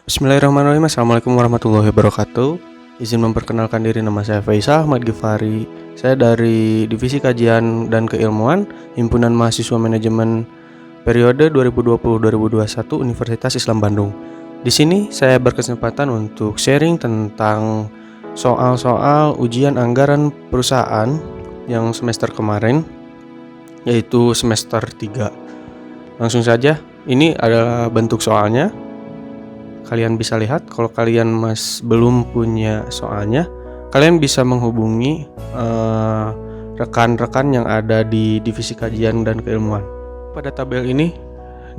Bismillahirrahmanirrahim. Assalamualaikum warahmatullahi wabarakatuh. Izin memperkenalkan diri, nama saya Faisal Ahmad Gifari. Saya dari Divisi Kajian dan Keilmuan Himpunan Mahasiswa Manajemen periode 2020-2021 Universitas Islam Bandung. Di sini saya berkesempatan untuk sharing tentang soal-soal ujian anggaran perusahaan yang semester kemarin, yaitu semester 3. Langsung saja, ini adalah bentuk soalnya. Kalian bisa lihat. Kalau kalian belum punya soalnya, kalian bisa menghubungi rekan-rekan yang ada di Divisi Kajian dan Keilmuan. Pada tabel ini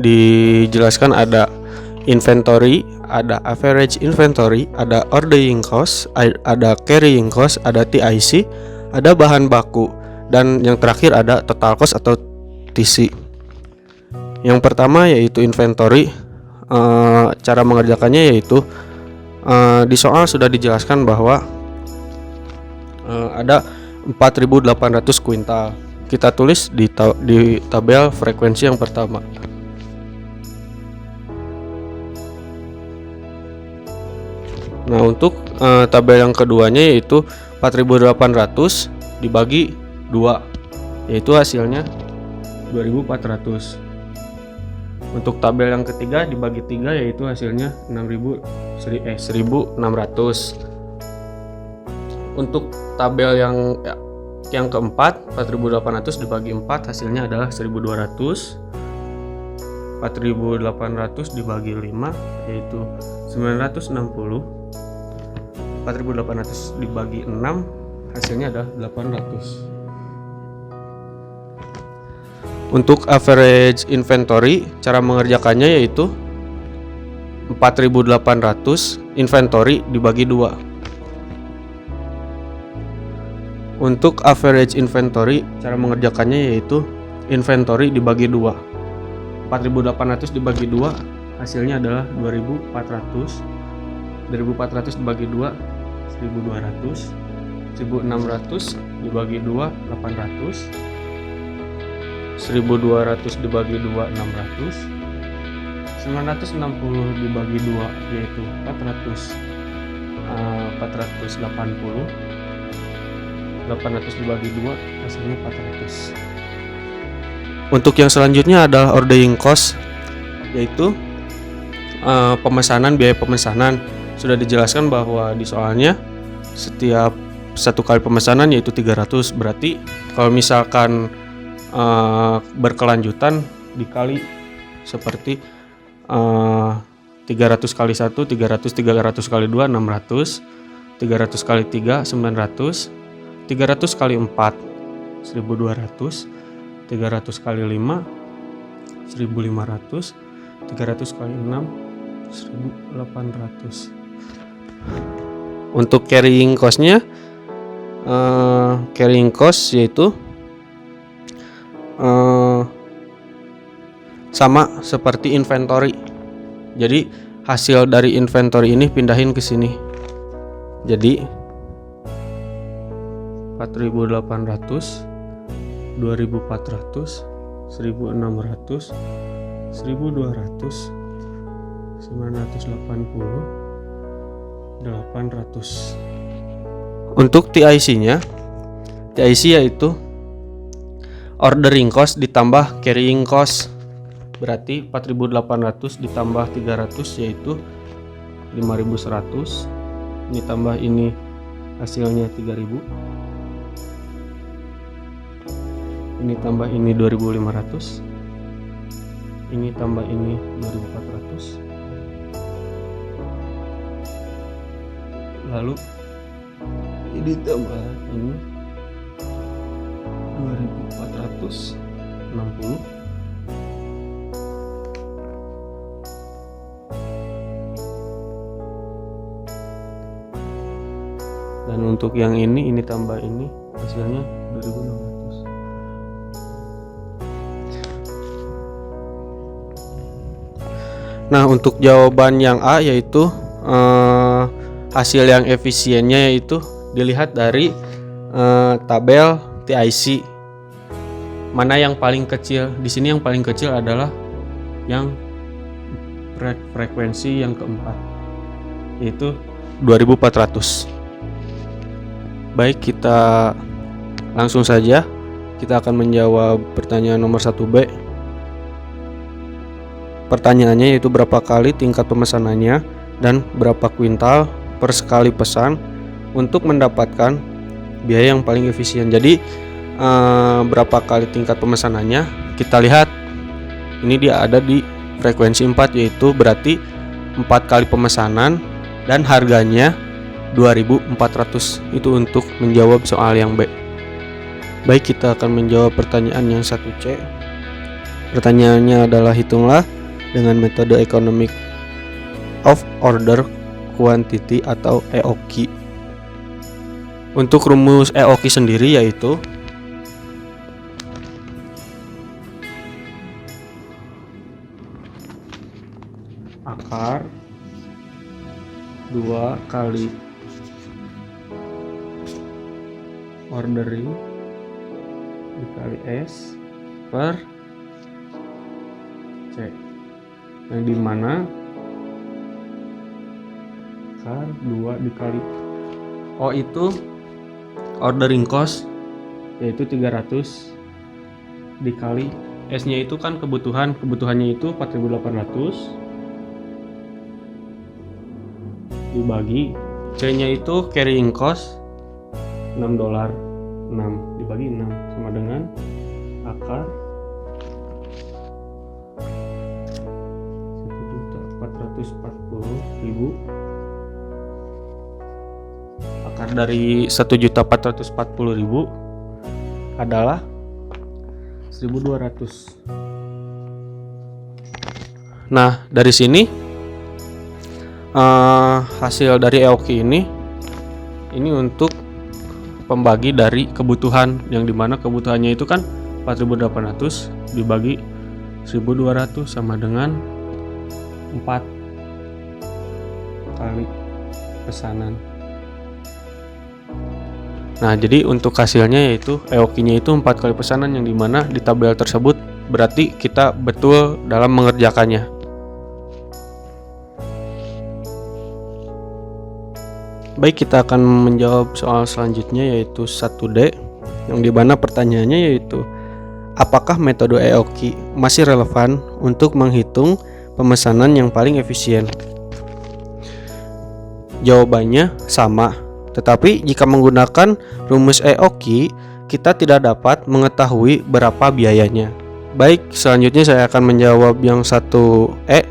dijelaskan ada inventory, ada average inventory, ada ordering cost, ada carrying cost, ada TIC, ada bahan baku, dan yang terakhir ada total cost atau TC. Yang pertama yaitu inventory. Cara mengerjakannya yaitu di soal sudah dijelaskan bahwa ada 4.800 kuintal. Kita tulis di tabel frekuensi yang pertama. Nah, untuk tabel yang keduanya yaitu 4.800 dibagi 2, yaitu hasilnya 2.400. Untuk tabel yang ketiga dibagi 3, yaitu hasilnya 1.600. Untuk tabel yang keempat 4.800 dibagi 4, hasilnya adalah 1.200. 4.800 dibagi 5, yaitu 960. 4.800 dibagi 6, hasilnya adalah 800. Untuk average inventory, cara mengerjakannya yaitu 4.800 inventory dibagi 2. Untuk average inventory, cara mengerjakannya yaitu inventory dibagi 2. 4.800 dibagi 2, hasilnya adalah 2.400. 2.400 dibagi 2, 1.200. 1.600 dibagi 2, 800. 1.200 dibagi 2, 600. 960 dibagi 2, yaitu 480. 800 dibagi 2, hasilnya 400. Untuk yang selanjutnya adalah ordering cost, yaitu biaya pemesanan. Sudah dijelaskan bahwa di soalnya setiap satu kali pemesanan yaitu 300. Berarti kalau misalkan berkelanjutan dikali seperti 300 kali 1, 300 kali 2, 600, 300 kali 3, 900, 300 kali 4, 1.200, 300 kali 5, 1.500, 300 kali 6, 1.800. Untuk carrying cost-nya, carrying cost yaitu sama seperti inventory. Jadi hasil dari inventory ini pindahin ke sini. Jadi 4.800, 2.400, 1.600, 1.200, 980, 800. Untuk TIC-nya, TIC yaitu ordering cost ditambah carrying cost. Berarti 4.800 ditambah 300 yaitu 5.100. Ini tambah ini hasilnya 3.000. Ini tambah ini 2.500. Ini tambah ini 2.400. Lalu ini tambah ini 2.460. Dan untuk yang ini tambah ini hasilnya 2.600. Nah, untuk jawaban yang A yaitu hasil yang efisiennya yaitu dilihat dari tabel TIC. Mana yang paling kecil? Di sini yang paling kecil adalah yang frekuensi yang keempat, yaitu 2400. Baik, kita langsung saja. Kita akan menjawab pertanyaan nomor 1B. Pertanyaannya yaitu berapa kali tingkat pemesanannya dan berapa kuintal per sekali pesan untuk mendapatkan biaya yang paling efisien. Jadi berapa kali tingkat pemesanannya, kita lihat ini dia ada di frekuensi 4, yaitu berarti 4 kali pemesanan dan harganya 2400. Itu untuk menjawab soal yang B. Baik, kita akan menjawab pertanyaan yang 1C. Pertanyaannya adalah hitunglah dengan metode Economic of Order Quantity atau EOQ. Untuk rumus EOQ sendiri yaitu akar 2 kali ordering dikali S per C, yang dimana akar 2 dikali itu ordering cost yaitu 300 dikali S nya itu kan kebutuhannya itu 4800 dibagi C nya itu carrying cost $6, 6 dibagi 6 sama dengan akar 1.440.000. Akar dari 1.440.000 adalah 1.200. Nah, dari sini hasil dari EOQ ini untuk pembagi dari kebutuhan, yang dimana kebutuhannya itu kan 4.800 dibagi 1.200 sama dengan 4 kali pesanan. Nah, jadi untuk hasilnya yaitu EOQ-nya itu 4 kali pesanan, yang dimana di tabel tersebut berarti kita betul dalam mengerjakannya. Baik, kita akan menjawab soal selanjutnya yaitu 1D, yang dimana pertanyaannya yaitu apakah metode EOQ masih relevan untuk menghitung pemesanan yang paling efisien? Jawabannya sama, tetapi jika menggunakan rumus EOQ kita tidak dapat mengetahui berapa biayanya. Baik, selanjutnya saya akan menjawab yang 1E.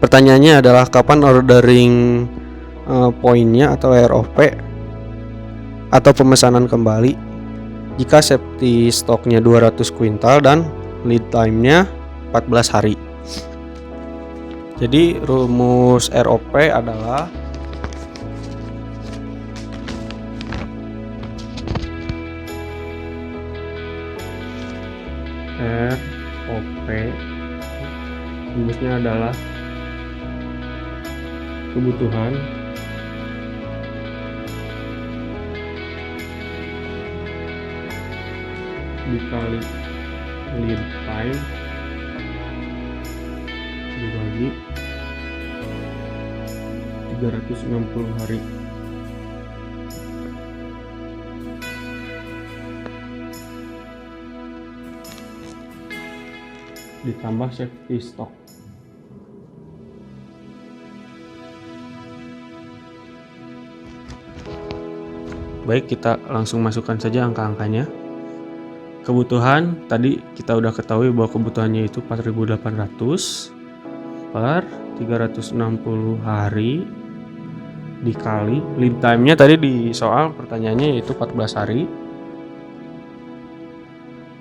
Pertanyaannya adalah kapan ordering poinnya atau ROP atau pemesanan kembali jika safety stoknya 200 kuintal dan lead time-nya 14 hari. Jadi rumus ROP adalah ROP, rumusnya adalah kebutuhan dikali lead time dibagi 360 hari. Ditambah safety stock. Baik, kita langsung masukkan saja angka-angkanya. Kebutuhan tadi kita udah ketahui bahwa kebutuhannya itu 4.800 per 360 hari dikali lead time-nya tadi di soal pertanyaannya yaitu 14 hari.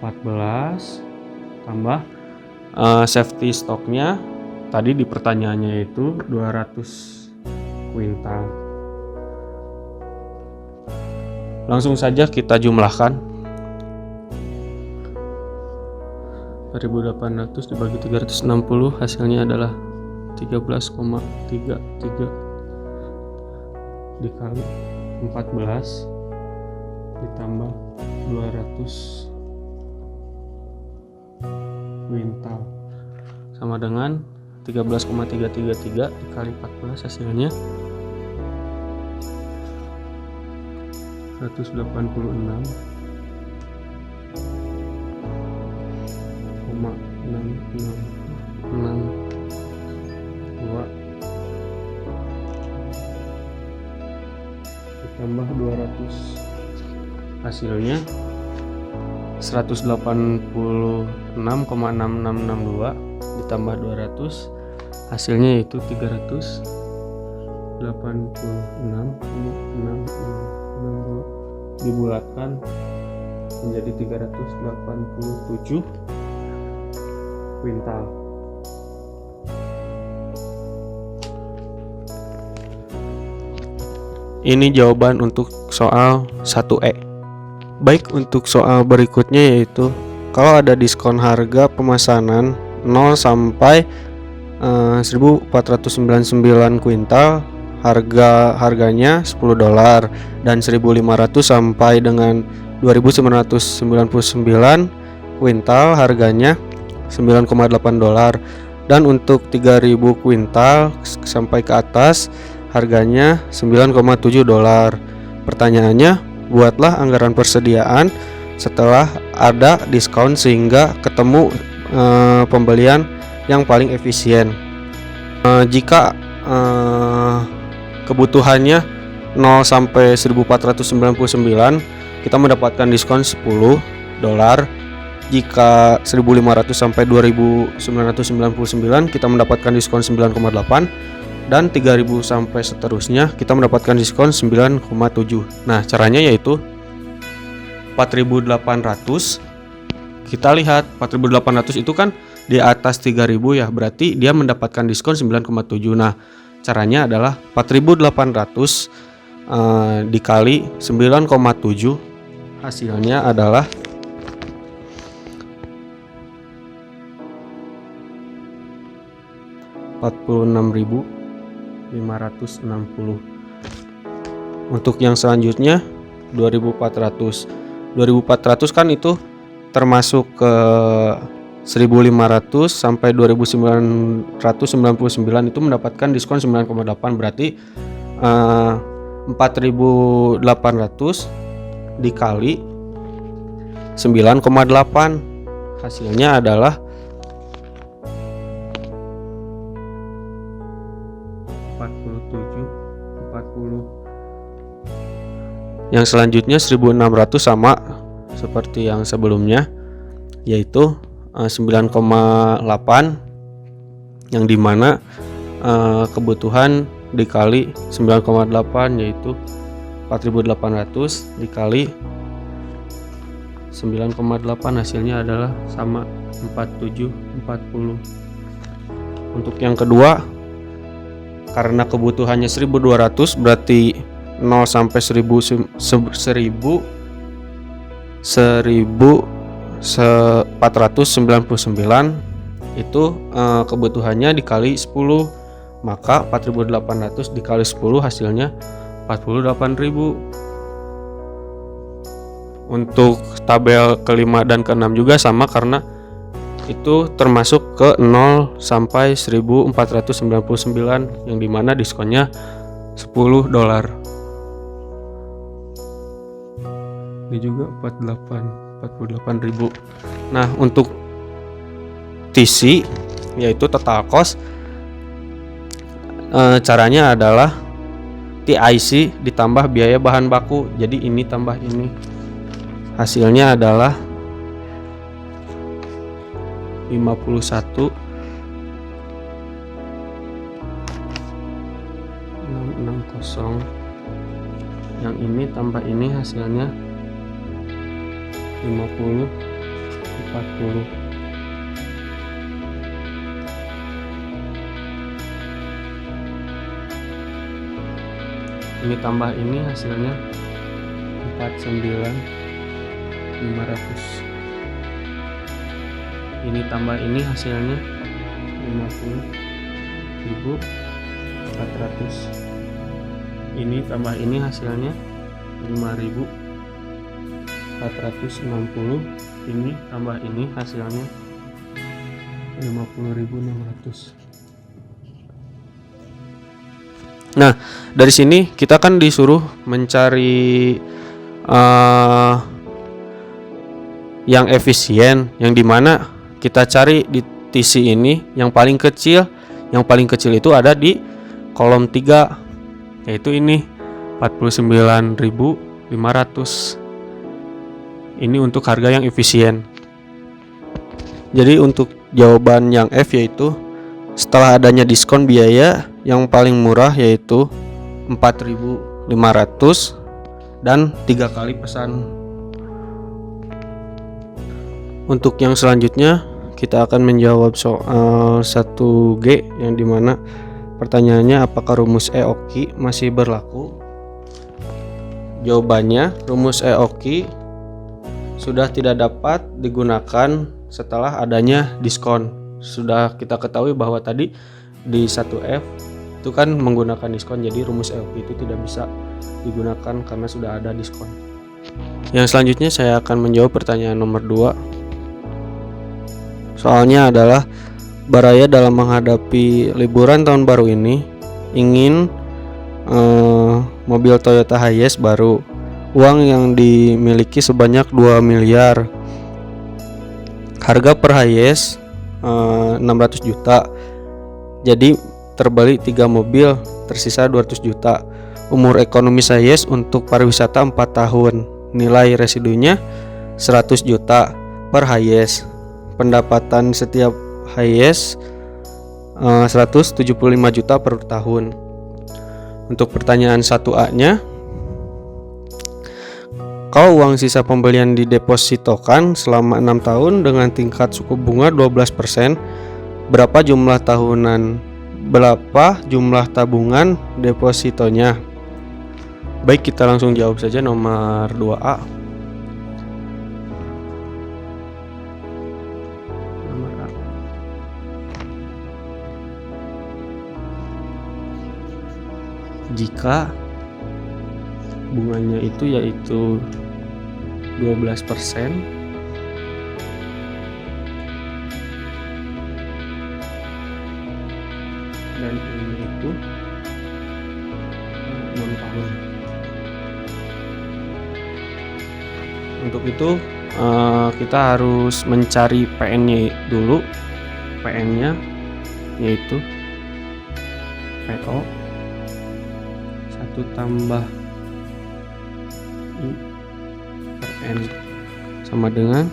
14 tambah safety stocknya tadi di pertanyaannya itu 200 kuintal. Langsung saja kita jumlahkan. 4.800 dibagi 360 hasilnya adalah 13,33 dikali 14 ditambah 200 kuintal sama dengan 13,333 dikali 14 hasilnya 186,6662 ditambah 200 hasilnya 186,6662 ditambah 200 hasilnya yaitu 386,6662 dibulatkan menjadi 387 kuintal. Ini jawaban untuk soal 1E. Baik, untuk soal berikutnya yaitu kalau ada diskon harga pemesanan 0 sampai 1499 kuintal, harganya $10 dan 1500 sampai dengan 2999 kuintal harganya $9,8 dan untuk 3000 kuintal sampai ke atas harganya $9,7. Pertanyaannya, buatlah anggaran persediaan setelah ada diskon sehingga ketemu pembelian yang paling efisien. Jika kebutuhannya 0 sampai 1499 kita mendapatkan diskon $10. Jika 1500 sampai 2999 kita mendapatkan diskon 9,8 dan 3000 sampai seterusnya kita mendapatkan diskon 9,7. Nah, caranya yaitu 4.800. Kita lihat 4.800 itu kan di atas 3.000 ya, berarti dia mendapatkan diskon 9,7. Nah, caranya adalah 4.800 dikali 9,7 hasilnya adalah 46.560. Untuk yang selanjutnya 2.400 kan itu termasuk ke 1.500 sampai 2.999 itu mendapatkan diskon 9,8, berarti 4.800 dikali 9,8 hasilnya adalah 40. Yang selanjutnya 1.600 sama seperti yang sebelumnya, yaitu 9,8 yang dimana kebutuhan dikali 9,8 yaitu 4.800 dikali 9,8 hasilnya adalah sama 4740. Untuk yang kedua, karena kebutuhannya 1.200 berarti 0 sampai 1499 itu kebutuhannya dikali 10, maka 4.800 dikali 10 hasilnya 48.000. Untuk tabel kelima dan keenam juga sama karena itu termasuk ke 0 sampai 1499 yang dimana diskonnya $10. Ini juga 48.000. Nah, untuk TC yaitu total cost, caranya adalah TIC ditambah biaya bahan baku. Jadi ini tambah ini, hasilnya adalah 51.660. Yang ini tambah ini hasilnya 50.40. Ini tambah ini hasilnya 49.500. ini tambah ini hasilnya 50.400. Ini tambah ini hasilnya 5.460. Ini tambah ini hasilnya 50.600. Nah, dari sini kita kan disuruh mencari yang efisien, yang dimana kita cari di TC ini yang paling kecil. Yang paling kecil itu ada di kolom 3, yaitu ini 49.500. Ini untuk harga yang efisien. Jadi untuk jawaban yang F yaitu setelah adanya diskon biaya yang paling murah yaitu 4.500 dan 3 kali pesan. Untuk yang selanjutnya kita akan menjawab soal 1G yang dimana pertanyaannya apakah rumus EOKI masih berlaku. Jawabannya rumus EOKI sudah tidak dapat digunakan setelah adanya diskon. Sudah kita ketahui bahwa tadi di 1F itu kan menggunakan diskon, jadi rumus EOKI itu tidak bisa digunakan karena sudah ada diskon. Yang selanjutnya saya akan menjawab pertanyaan nomor 2. Soalnya adalah Baraya dalam menghadapi liburan tahun baru ini ingin mobil Toyota Hiace baru. Uang yang dimiliki sebanyak 2 miliar. Harga per Hiace 600 juta. Jadi terbeli 3 mobil, tersisa 200 juta. Umur ekonomis Hiace untuk pariwisata 4 tahun. Nilai residunya 100 juta per Hiace. Pendapatan setiap Hiace 175 juta per tahun. Untuk pertanyaan 1A-nya, kalau uang sisa pembelian didepositokan selama 6 tahun dengan tingkat suku bunga 12%, berapa jumlah tabungan depositonya? Baik, kita langsung jawab saja nomor 2A. Jika bunganya itu yaitu 12%, dan ini itu 6 tahun. Untuk itu kita harus mencari PN-nya dulu. PN-nya yaitu PO 1 tambah I per N sama dengan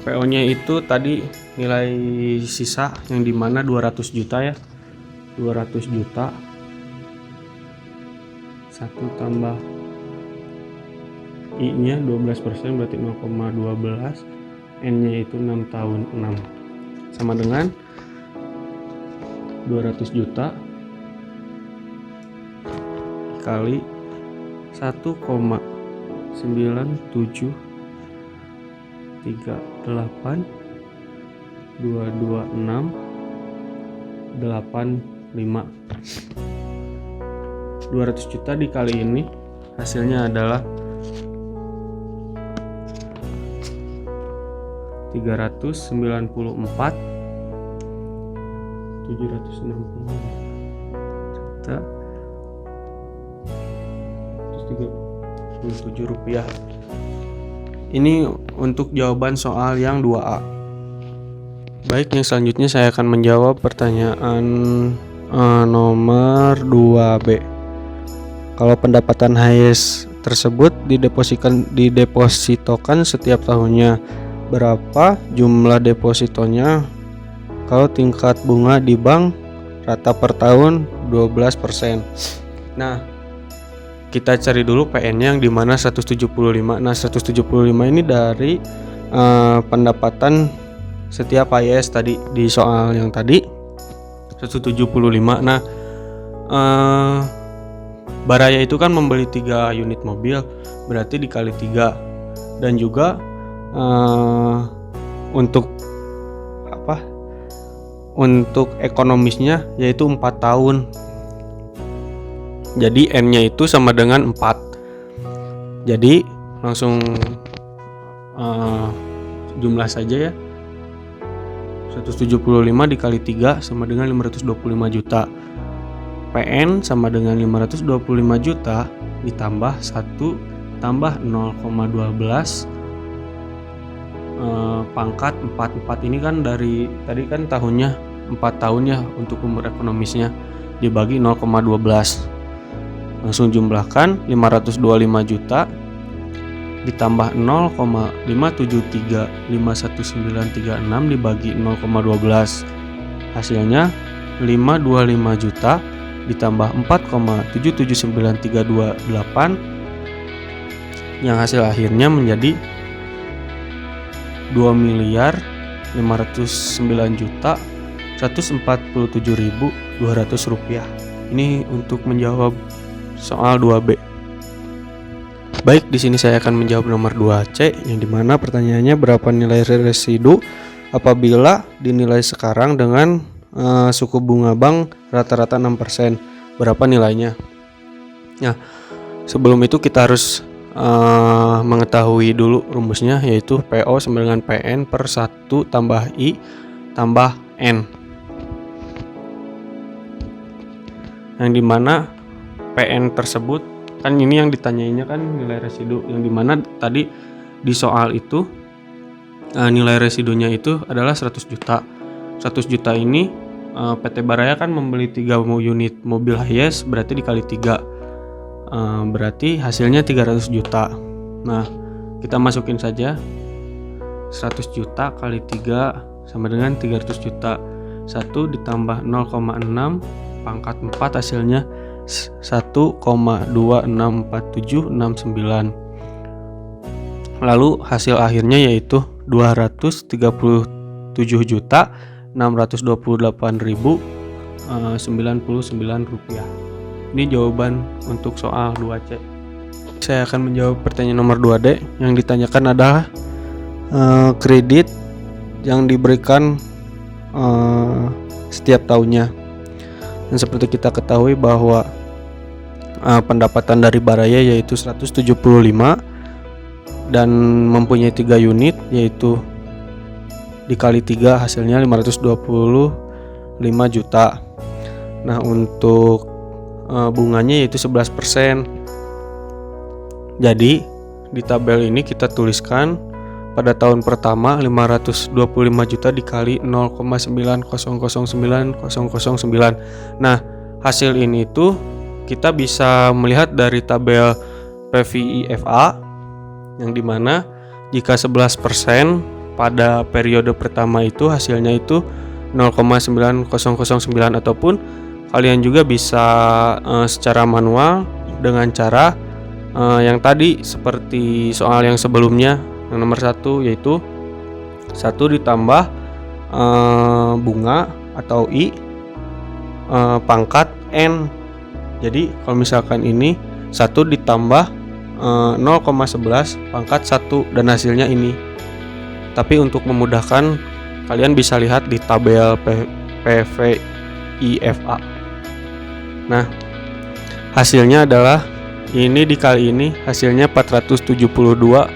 PO nya itu tadi nilai sisa yang dimana 200 juta ya, 200 juta 1 tambah I nya 12% berarti 0,12, N nya itu 6 tahun 6 sama dengan 200 juta kali 1,9738 22685. 200 juta dikali ini hasilnya adalah 394.760 juta 37 rupiah. Ini untuk jawaban soal yang 2A. Baik, yang selanjutnya saya akan menjawab pertanyaan nomor 2B. Kalau pendapatan Hiace tersebut didepositokan setiap tahunnya, berapa jumlah depositonya? Kalau tingkat bunga di bank rata per tahun 12%. Nah, kita cari dulu PN-nya yang dimana 175. Nah, 175 ini dari pendapatan setiap Hiace tadi di soal yang tadi 175. Nah, Baraya itu kan membeli 3 unit mobil, berarti dikali 3. Dan juga untuk ekonomisnya yaitu 4 tahun. Jadi N-nya itu sama dengan 4. Jadi langsung jumlah saja ya. 175 dikali 3 sama dengan 525 juta. PN sama dengan 525 juta ditambah 1 tambah 0,12 pangkat 4 ini kan dari tadi kan tahunnya 4 tahun ya untuk umur ekonomisnya, dibagi 0,12. Langsung jumlahkan 525 juta ditambah 0,57351936 dibagi 0,12. Hasilnya 525 juta ditambah 4,779328 yang hasil akhirnya menjadi 2.509.147.200 rupiah. Ini untuk menjawab soal 2B. Baik, di sini saya akan menjawab nomor 2C yang dimana pertanyaannya berapa nilai residu apabila dinilai sekarang dengan suku bunga bank rata-rata 6%. Berapa nilainya? Nah, sebelum itu kita harus mengetahui dulu rumusnya, yaitu PO sama dengan PN per 1 tambah I tambah N, yang dimana PN tersebut kan ini yang ditanyainnya kan nilai residu, yang dimana tadi di soal itu nilai residunya itu adalah 100 juta. 100 juta ini PT Baraya kan membeli 3 unit mobil Hiace, berarti dikali 3 berarti hasilnya 300 juta. Nah, kita masukin saja 100 juta kali 3 sama dengan 300 juta. 1 ditambah 0,6 pangkat 4 hasilnya 1,264769. Lalu hasil akhirnya yaitu 237.628.099 rupiah. Ini jawaban untuk soal 2C. Saya akan menjawab pertanyaan nomor 2D. Yang ditanyakan adalah kredit yang diberikan setiap tahunnya. Dan seperti kita ketahui bahwa pendapatan dari Baraya yaitu 175 dan mempunyai 3 unit, yaitu dikali 3 hasilnya 525 juta. Nah, untuk bunganya yaitu 11%. Jadi di tabel ini kita tuliskan pada tahun pertama 525 juta dikali 0,9009009. Nah, hasil ini tuh kita bisa melihat dari tabel PVIFA, yang dimana jika 11% pada periode pertama itu hasilnya itu 0,9009, ataupun kalian juga bisa secara manual dengan cara yang tadi seperti soal yang sebelumnya, yang nomor 1, yaitu 1 ditambah bunga atau I pangkat N. Jadi kalau misalkan ini 1 ditambah 0,11 pangkat 1 dan hasilnya ini. Tapi untuk memudahkan kalian bisa lihat di tabel PVIFA. Nah, hasilnya adalah ini dikali ini hasilnya 472.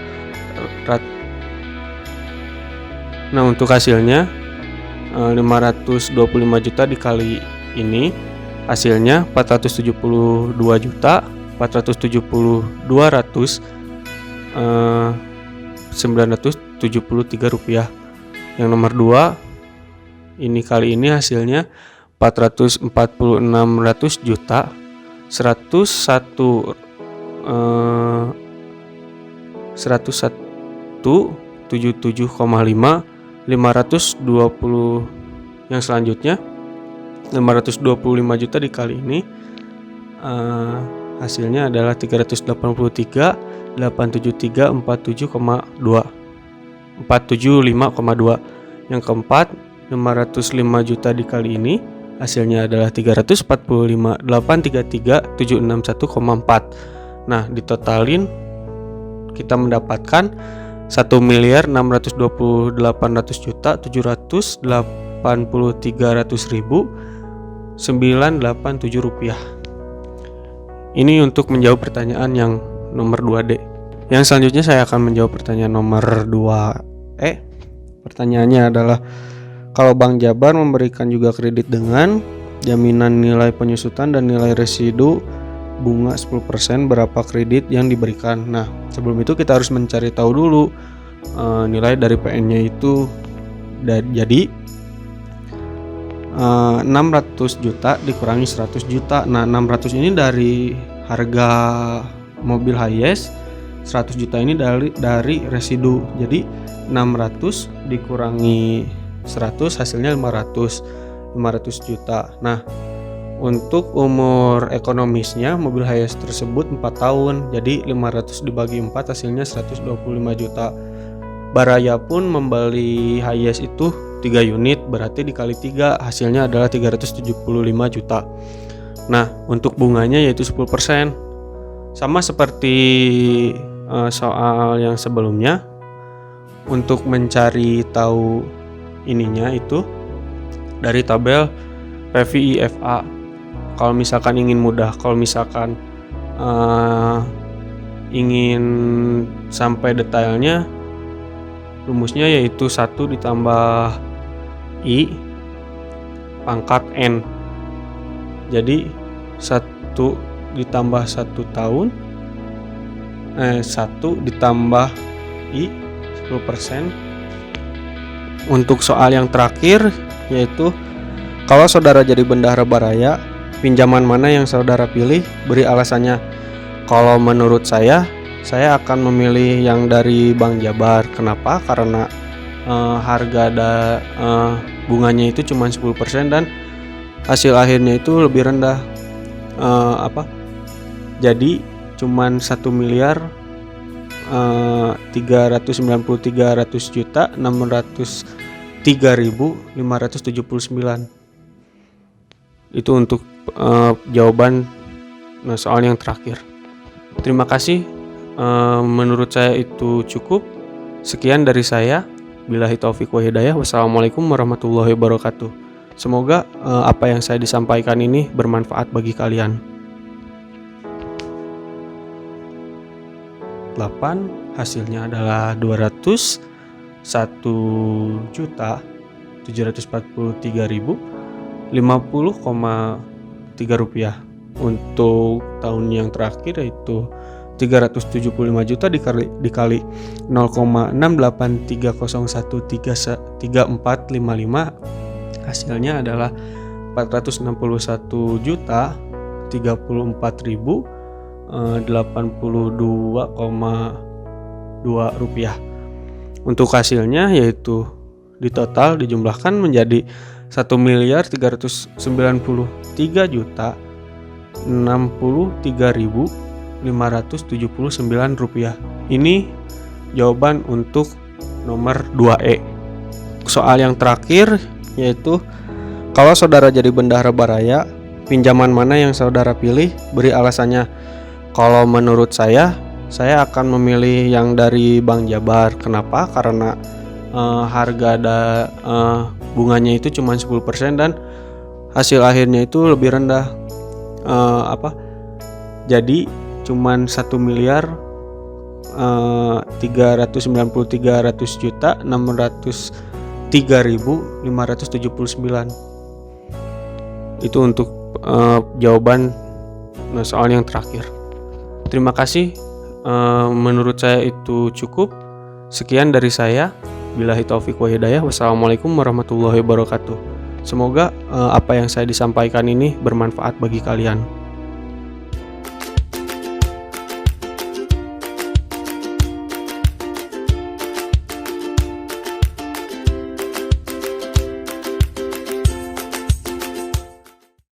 Nah, untuk hasilnya 525 juta dikali ini hasilnya 472 juta 472.973 rupiah. Yang nomor 2 ini kali ini hasilnya 446.100 juta 177,5 520. Yang selanjutnya 525 juta dikali ini hasilnya adalah 383.873.47,2. Yang keempat 505 juta dikali ini hasilnya adalah 345.833.761,4. Nah, ditotalin kita mendapatkan 1.783.987.987 rupiah. Ini untuk menjawab pertanyaan yang nomor 2D. Yang selanjutnya saya akan menjawab pertanyaan nomor 2E. Pertanyaannya adalah, kalau Bank Jabar memberikan juga kredit dengan jaminan nilai penyusutan dan nilai residu bunga 10%, berapa kredit yang diberikan? Nah, sebelum itu kita harus mencari tahu dulu nilai dari PN-nya itu. Jadi 600 juta dikurangi 100 juta. Nah, 600 ini dari harga mobil Hiace, 100 juta ini dari residu. Jadi 600 dikurangi 100 hasilnya 500 juta. Nah, untuk umur ekonomisnya mobil Hiace tersebut 4 tahun. Jadi 500 dibagi 4 hasilnya 125 juta. Baraya pun membeli Hiace itu 3 unit, berarti dikali 3 hasilnya adalah 375 juta. Nah, untuk bunganya yaitu 10%. Sama seperti soal yang sebelumnya, untuk mencari tahu ininya itu dari tabel PVIFA. Kalau misalkan ingin mudah, kalau misalkan ingin sampai detailnya, rumusnya yaitu 1 ditambah I pangkat N. Jadi 1 ditambah 1 tahun 1 ditambah I 10%. Untuk soal yang terakhir, yaitu kalau saudara jadi bendahara Baraya, pinjaman mana yang saudara pilih? Beri alasannya. Kalau menurut saya akan memilih yang dari Bank Jabar. Kenapa? Karena harga bunganya itu cuma 10% dan hasil akhirnya itu lebih rendah. Jadi cuman 1.333.603.579. Itu untuk jawaban soal yang terakhir. Terima kasih. Menurut saya itu cukup. Sekian dari saya. Billahi taufiq wa hidayah. Wassalamualaikum warahmatullahi wabarakatuh. Semoga apa yang saya disampaikan ini bermanfaat bagi kalian. 8 hasilnya adalah 201.743.050,3 rupiah. Untuk tahun yang terakhir yaitu 375 juta dikali 0,683013455, hasilnya adalah 461.034.082,2 rupiah. Untuk hasilnya yaitu di total dijumlahkan menjadi 1.393.063.579 rupiah. Ini jawaban untuk nomor 2E. Soal yang terakhir yaitu kalau saudara jadi bendahara Baraya, pinjaman mana yang saudara pilih? Beri alasannya. Kalau menurut saya akan memilih yang dari Bank Jabar. Kenapa? Karena harga bunganya itu cuma 10% dan hasil akhirnya itu lebih rendah. Jadi cuman 1.333.603.579. Itu untuk jawaban soal yang terakhir. Terima kasih. Menurut saya itu cukup. Sekian dari saya. Billahi taufiq wa hidayah. Wassalamualaikum warahmatullahi wabarakatuh. Semoga apa yang saya disampaikan ini bermanfaat bagi kalian.